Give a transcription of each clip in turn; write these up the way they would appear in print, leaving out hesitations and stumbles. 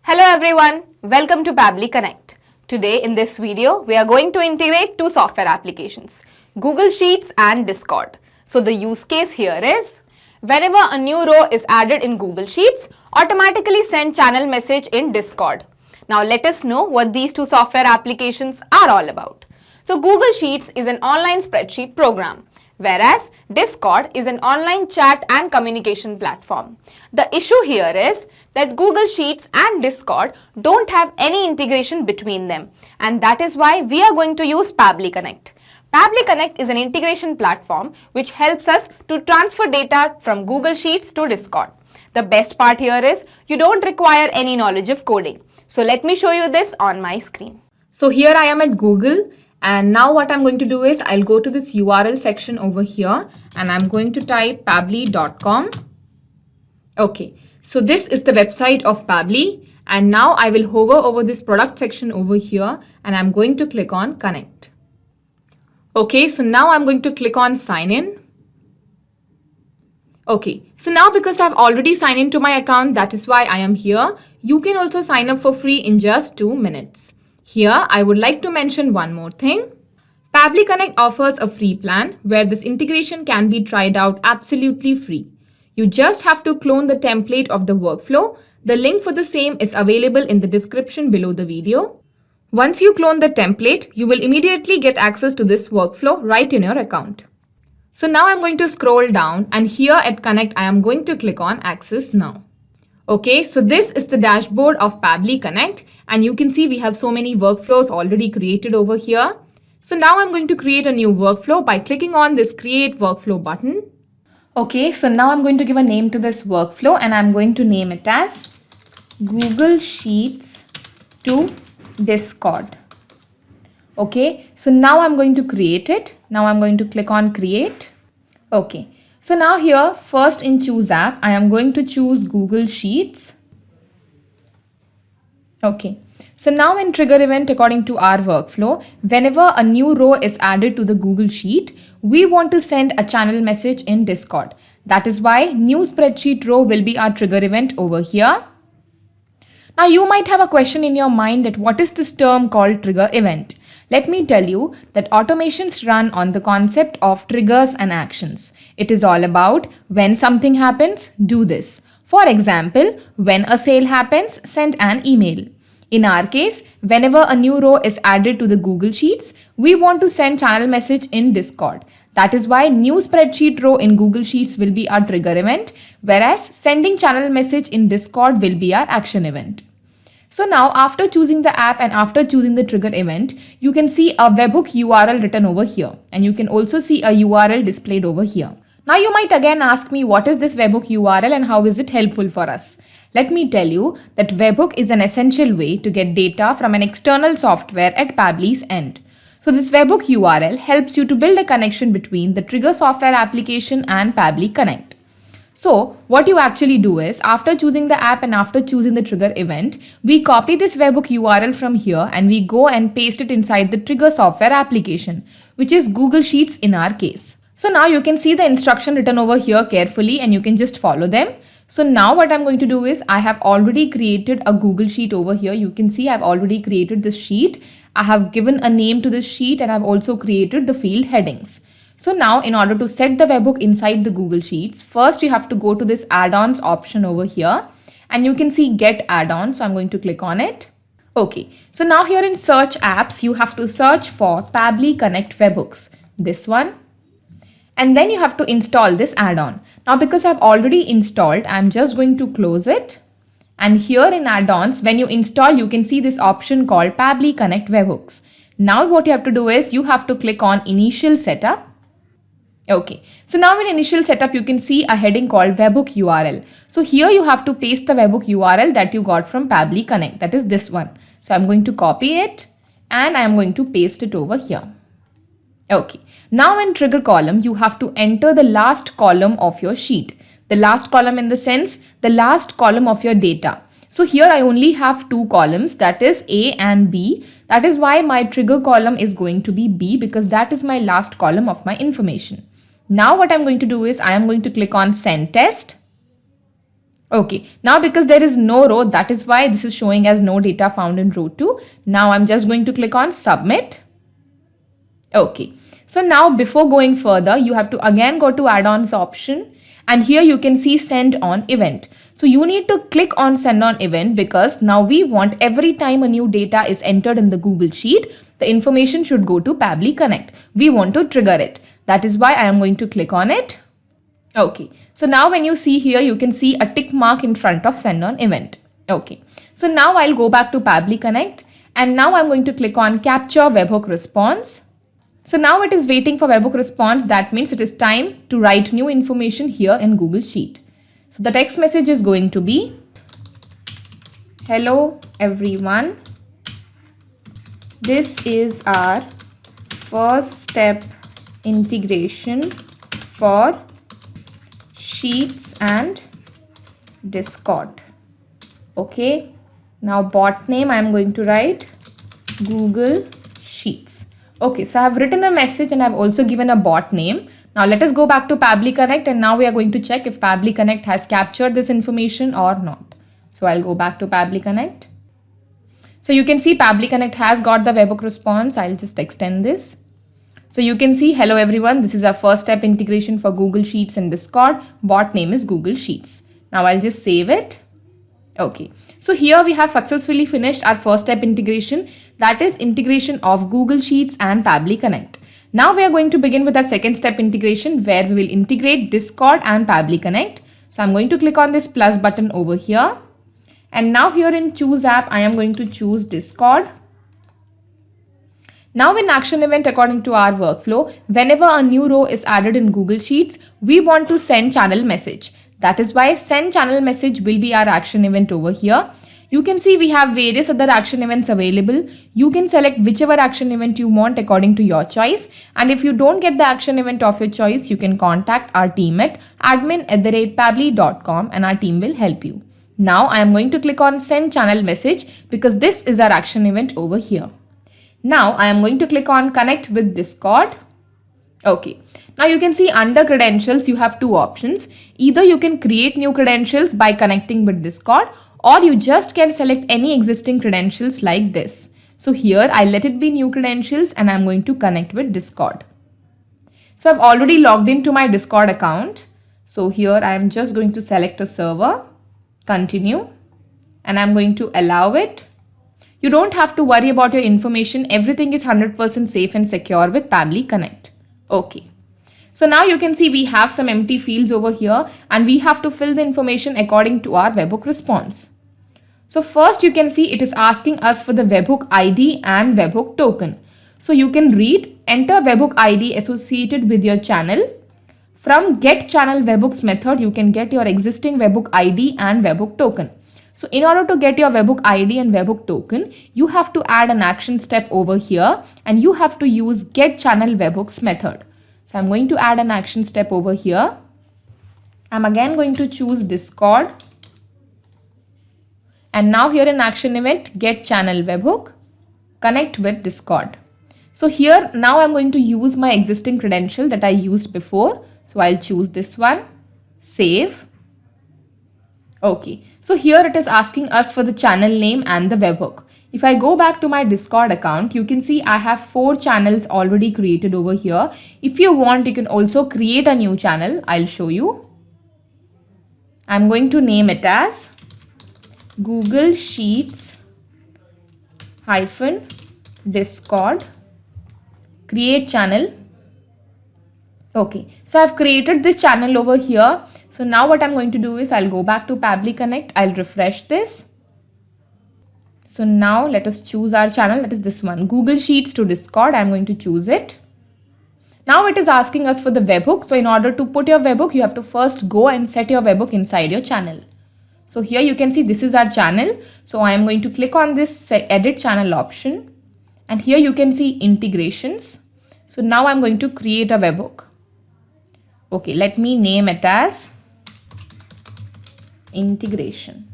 Hello everyone, welcome to Pabbly Connect. Today in this video, we are going to integrate two software applications, Google Sheets and Discord. So the use case here is, whenever a new row is added in Google Sheets, automatically send channel message in Discord. Now let us know what these two software applications are all about. So Google Sheets is an online spreadsheet program, whereas Discord is an online chat and communication platform. The issue here is that Google Sheets and Discord don't have any integration between them, and that is why we are going to use Pabbly Connect. Pabbly Connect is an integration platform which helps us to transfer data from Google Sheets to Discord. The best part here is you don't require any knowledge of coding. So let me show you this on my screen. So here I am at Google. And now what I'm going to do is I'll go to this URL section over here and I'm going to type pabbly.com. Okay, so this is the website of Pabbly, and now I will hover over this product section over here and I'm going to click on connect. Okay, so now I'm going to click on sign in. Okay, so now because I've already signed into my account, that is why I am here. You can also sign up for free in just 2 minutes. Here, I would like to mention one more thing. Pabbly Connect offers a free plan where this integration can be tried out absolutely free. You just have to clone the template of the workflow. The link for the same is available in the description below the video. Once you clone the template, you will immediately get access to this workflow right in your account. So now I'm going to scroll down, and here at Connect, I am going to click on Access Now. Okay, so this is the dashboard of Pabbly Connect, and you can see we have so many workflows already created over here. So now I'm going to create a new workflow by clicking on this Create Workflow button. Okay, so now I'm going to give a name to this workflow and I'm going to name it as Google Sheets to Discord. Okay, so now I'm going to create it. Now I'm going to click on Create. Okay. So now here, first in Choose App, I am going to choose Google Sheets. Okay. So now in Trigger Event, according to our workflow, whenever a new row is added to the Google Sheet, we want to send a channel message in Discord. That is why new spreadsheet row will be our trigger event over here. Now you might have a question in your mind that what is this term called trigger event? Let me tell you that automations run on the concept of triggers and actions. It is all about when something happens, do this. For example, when a sale happens, send an email. In our case, whenever a new row is added to the Google Sheets, we want to send channel message in Discord. That is why new spreadsheet row in Google Sheets will be our trigger event, whereas sending channel message in Discord will be our action event. So now after choosing the app and after choosing the trigger event, you can see a webhook URL written over here, and you can also see a URL displayed over here. Now you might again ask me, what is this webhook URL and how is it helpful for us? Let me tell you that webhook is an essential way to get data from an external software at Pabbly's end. So this webhook URL helps you to build a connection between the trigger software application and Pabbly Connect. So what you actually do is, after choosing the app and after choosing the trigger event, we copy this webhook URL from here and we go and paste it inside the trigger software application, which is Google Sheets in our case. So now you can see the instruction written over here carefully and you can just follow them. So now what I'm going to do is I have already created a Google Sheet over here. You can see I've already created this sheet. I have given a name to this sheet and I've also created the field headings. So now in order to set the webhook inside the Google Sheets, first you have to go to this add-ons option over here and you can see get add-on. So I'm going to click on it. Okay, so now here in search apps, you have to search for Pabbly Connect webhooks, this one. And then you have to install this add-on. Now because I've already installed, I'm just going to close it. And here in add-ons, when you install, you can see this option called Pabbly Connect webhooks. Now what you have to do is you have to click on initial setup. Okay, so now in initial setup, you can see a heading called webhook URL. So here you have to paste the webhook URL that you got from Pabbly Connect, that is this one. So I'm going to copy it and I'm going to paste it over here. Okay, now in trigger column, you have to enter the last column of your sheet. The last column in the sense, the last column of your data. So here I only have 2 columns, that is A and B. That is why my trigger column is going to be B, because that is my last column of my information. Now what I'm going to do is I am going to click on send test. Okay, now because there is no row, that is why this is showing as no data found in row 2. Now I'm just going to click on submit. Okay, so now before going further, you have to again go to add-ons option, and here you can see send on event. So you need to click on send on event because now we want every time a new data is entered in the Google Sheet, the information should go to Pabbly Connect. We want to trigger it. That is why I am going to click on it. Okay, so now when you see here, you can see a tick mark in front of send on event. Okay, so now I'll go back to Pabbly Connect, and now I'm going to click on capture webhook response. So now it is waiting for webhook response. That means it is time to write new information here in Google Sheet. So the text message is going to be, hello everyone, this is our first step integration for Sheets and Discord. Okay, now bot name I am going to write Google Sheets. Okay, so I have written a message and I have also given a bot name. Now let us go back to Pabbly Connect, and now we are going to check if Pabbly Connect has captured this information or not. So I'll go back to Pabbly Connect. So you can see Pabbly Connect has got the webhook response. I'll just extend this. So you can see, hello everyone, this is our first step integration for Google Sheets and Discord. Bot name is Google Sheets. Now I'll just save it. Okay, so here we have successfully finished our first step integration, that is integration of Google Sheets and Pabbly Connect. Now we are going to begin with our second step integration where we will integrate Discord and Pabbly Connect. So I'm going to click on this plus button over here. And now here in choose app, I am going to choose Discord. Now in action event, according to our workflow, whenever a new row is added in Google Sheets, we want to send channel message. That is why send channel message will be our action event over here. You can see we have various other action events available. You can select whichever action event you want according to your choice. And if you don't get the action event of your choice, you can contact our team at admin@pabbly.com and our team will help you. Now I am going to click on send channel message because this is our action event over here. Now I am going to click on connect with Discord. Okay, now you can see under credentials you have two options. Either you can create new credentials by connecting with Discord, or you just can select any existing credentials like this. So here I let it be new credentials and I'm going to connect with Discord. So I've already logged into my Discord account. So here I am just going to select a server, continue, and I'm going to allow it. You don't have to worry about your information. Everything is 100% safe and secure with Pabbly Connect. Okay. So now you can see we have some empty fields over here and we have to fill the information according to our webhook response. So first you can see it is asking us for the webhook ID and webhook token. So you can read, enter webhook ID associated with your channel. From get channel webhooks method, you can get your existing webhook ID and webhook token. So in order to get your webhook ID and webhook token, you have to add an action step over here and you have to use get channel webhooks method. So I'm going to add an action step over here. I'm again going to choose Discord. And now here in action event, get channel webhook, connect with Discord. So here now I'm going to use my existing credential that I used before. So I'll choose this one, save. Okay, so here it is asking us for the channel name and the webhook. If I go back to my Discord account, you can see I have 4 channels already created over here. If you want, you can also create a new channel. I'll show you. I'm going to name it as Google Sheets -Discord, create channel. Okay, so I've created this channel over here. So now what I'm going to do is I'll go back to Pabbly Connect. I'll refresh this. So now let us choose our channel, that is this one, Google Sheets to Discord. I'm going to choose it. Now it is asking us for the webhook. So in order to put your webhook, you have to first go and set your webhook inside your channel. So here you can see this is our channel. So I am going to click on this edit channel option. And here you can see integrations. So now I'm going to create a webhook. Okay, let me name it as integration.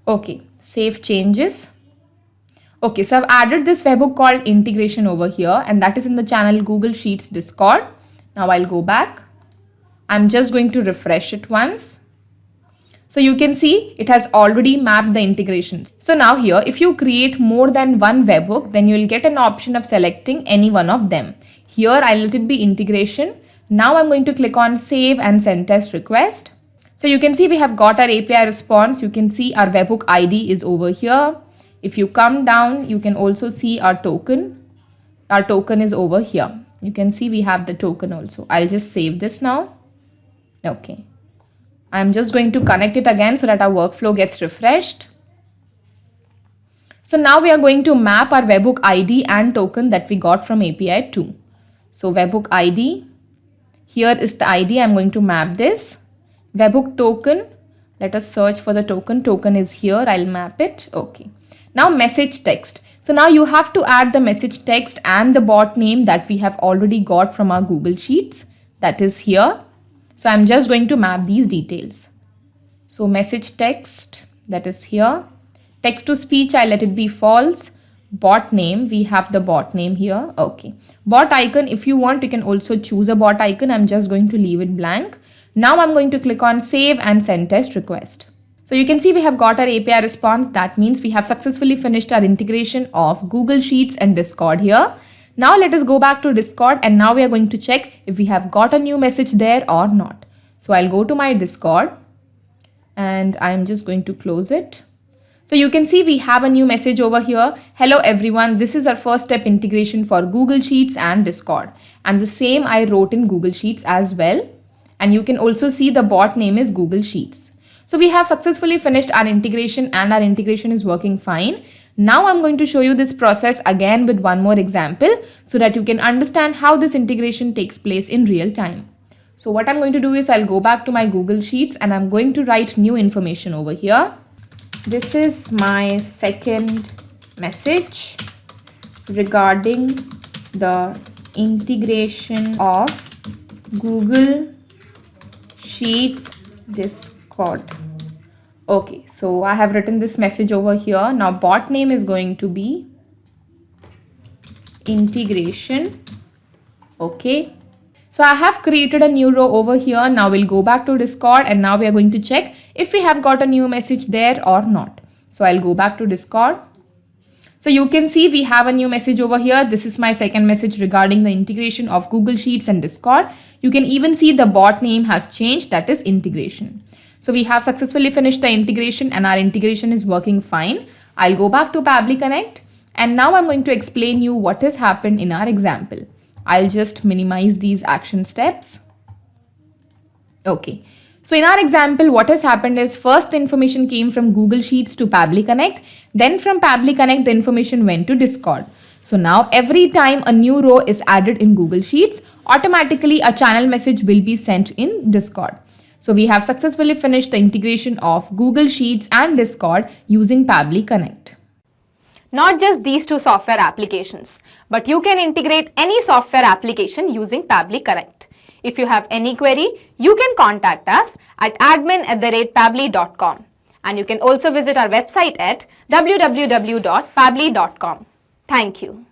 Okay, save changes. Okay, so I've added this webhook called integration over here and that is in the channel Google Sheets Discord. Now I'll go back. I'm just going to refresh it once. So you can see it has already mapped the integration. So now here, if you create more than one webhook, then you will get an option of selecting any one of them. Here I'll let it be integration. Now I'm going to click on save and send test request. So you can see we have got our API response. You can see our webhook ID is over here. If you come down, you can also see our token. Our token is over here. You can see we have the token also. I'll just save this now. Okay. I'm just going to connect it again so that our workflow gets refreshed. So now we are going to map our webhook ID and token that we got from API 2. So webhook ID, here is the ID. I'm going to map this. Webhook token, let us search for the token. Token is here. I'll map it. Okay. Now message text. So now you have to add the message text and the bot name that we have already got from our Google Sheets. That is here. So I'm just going to map these details. So message text, that is here. Text to speech, I let it be false. Bot name, we have the bot name here. Okay. Bot icon, if you want, you can also choose a bot icon. I'm just going to leave it blank. Now I'm going to click on save and send test request. So you can see we have got our API response. That means we have successfully finished our integration of Google Sheets and Discord here. Now let us go back to Discord, and now we are going to check if we have got a new message there or not. So I'll go to my Discord and I'm just going to close it. So you can see we have a new message over here. Hello everyone, this is our first step integration for Google Sheets and Discord. And the same I wrote in Google Sheets as well. And you can also see the bot name is Google Sheets. So we have successfully finished our integration and our integration is working fine. Now I'm going to show you this process again with one more example so that you can understand how this integration takes place in real time. So what I'm going to do is I'll go back to my Google Sheets and I'm going to write new information over here. This is my second message regarding the integration of Google Sheets Discord. Okay, so I have written this message over here. Now bot name is going to be integration. Okay. So I have created a new row over here. Now we'll go back to Discord and now we are going to check if we have got a new message there or not. So I'll go back to Discord. So you can see we have a new message over here. This is my second message regarding the integration of Google Sheets and Discord. You can even see the bot name has changed, that is integration. So we have successfully finished the integration and our integration is working fine. I'll go back to Pabbly Connect and now I'm going to explain you what has happened in our example. I'll just minimize these action steps. Okay. So in our example, what has happened is first the information came from Google Sheets to Pabbly Connect. Then from Pabbly Connect, the information went to Discord. So now every time a new row is added in Google Sheets, automatically a channel message will be sent in Discord. So we have successfully finished the integration of Google Sheets and Discord using Pabbly Connect. Not just these two software applications, but you can integrate any software application using Pabbly Connect. If you have any query, you can contact us at admin@pabbly.com. And you can also visit our website at www.pabbly.com. Thank you.